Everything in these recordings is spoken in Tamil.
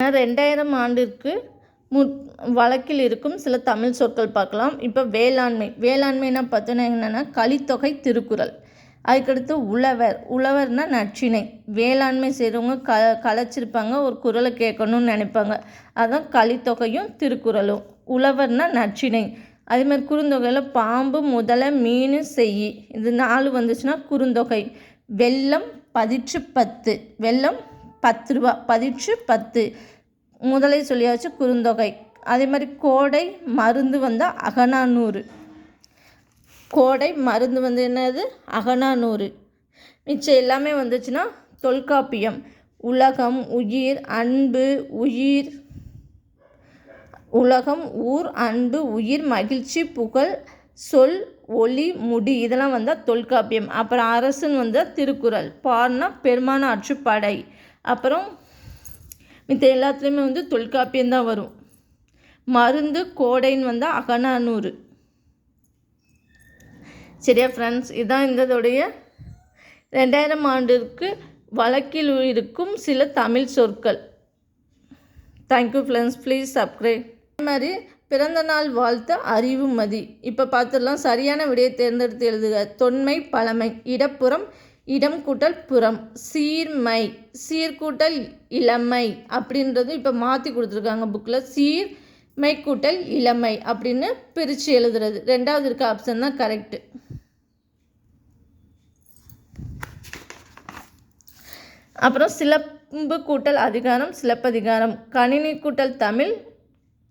2000 ஆண்டிற்கு வழக்கில் இருக்கும் சில தமிழ் சொற்கள் பார்க்கலாம். இப்போ வேளாண்மைனா பார்த்தோன்னா என்னென்னா கலித்தொகை திருக்குறள். அதுக்கடுத்து உழவர்னா நற்றிணை. வேளாண்மை செய்கிறவங்க களைச்சிருப்பாங்க, ஒரு குறளை கேட்கணும்னு நினைப்பாங்க, அதுதான் கலித்தொகையும் திருக்குறளும். உழவர்னா நற்றிணை. அதேமாதிரி குறுந்தொகையில் பாம்பு, முதலை, மீன், செய்யி, இது 4 வந்துச்சுன்னா குறுந்தொகை. வெல்லம் பதிற்று 10, வெல்லம் 10 ரூபா, பதிற்று 10, முதலை சொல்லியாச்சு, குறுந்தொகை. அதே மாதிரி கோடை மருந்து வந்தால் அகநானூறு. கோடை மருந்து வந்து என்னது? அகநானூறு. மிச்சம் எல்லாமே வந்துச்சுன்னா தொல்காப்பியம். உலகம், உயிர், அன்பு, உயிர், உலகம், ஊர், அன்பு, உயிர், மகிழ்ச்சி, புகழ், சொல், ஒளி, முடி, இதெல்லாம் வந்தால் தொல்காப்பியம். அப்புறம் அரசுன்னு வந்தால் திருக்குறள். பான்னா பெருமான ஆற்றுப்படை. அப்புறம் மித்த எல்லாத்துலேயுமே வந்து தொல்காப்பியம்தான் வரும். மருந்து கோடைன்னு வந்தால் அகநானூறு. சரியா ஃப்ரெண்ட்ஸ், இதுதான் இதோடைய 2000 ஆண்டிற்கு வழக்கில் இருக்கும் சில தமிழ் சொற்கள். Thank you friends, please subscribe. அதே மாதிரி பிறந்த நாள் வாழ்த்து அறிவுமதி. இப்போ பார்த்துடலாம். சரியான விடையை தேர்ந்தெடுத்து எழுதுக. தொன்மை பழமை. இடப்புறம் இடம் கூட்டல் புறம். சீர்மை சீர்கூட்டல் இளமை அப்படின்றது இப்போ மாற்றி கொடுத்துருக்காங்க புக்கில். சீர்மை கூட்டல் இளமை அப்படின்னு பிரித்து எழுதுறது. 2வது இருக்க ஆப்ஷன் தான் கரெக்டு. அப்புறம் சிலம்பு கூட்டல் அதிகாரம் சிலப்பதிகாரம். கணினி கூட்டல் தமிழ்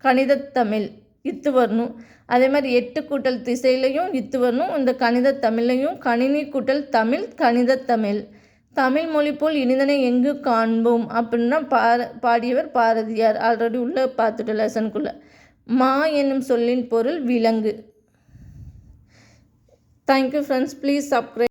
கணிதத்தமிழ், இத்து வரணும். அதே மாதிரி 8 கூட்டல் திசையிலையும் இத்து வரணும். இந்த கணித தமிழையும் கணினி கூட்டல் தமிழ் கணிதத்தமிழ். தமிழ் மொழி போல் இனிதனை எங்கு காண்போம் அப்படின்னா பாடியவர் பாரதியார். ஆல்ரெடி உள்ளே பார்த்துட்டு லெசனுக்குள்ளே. மா என்னும் சொல்லின் பொருள் விலங்கு. Thank you friends, please subscribe.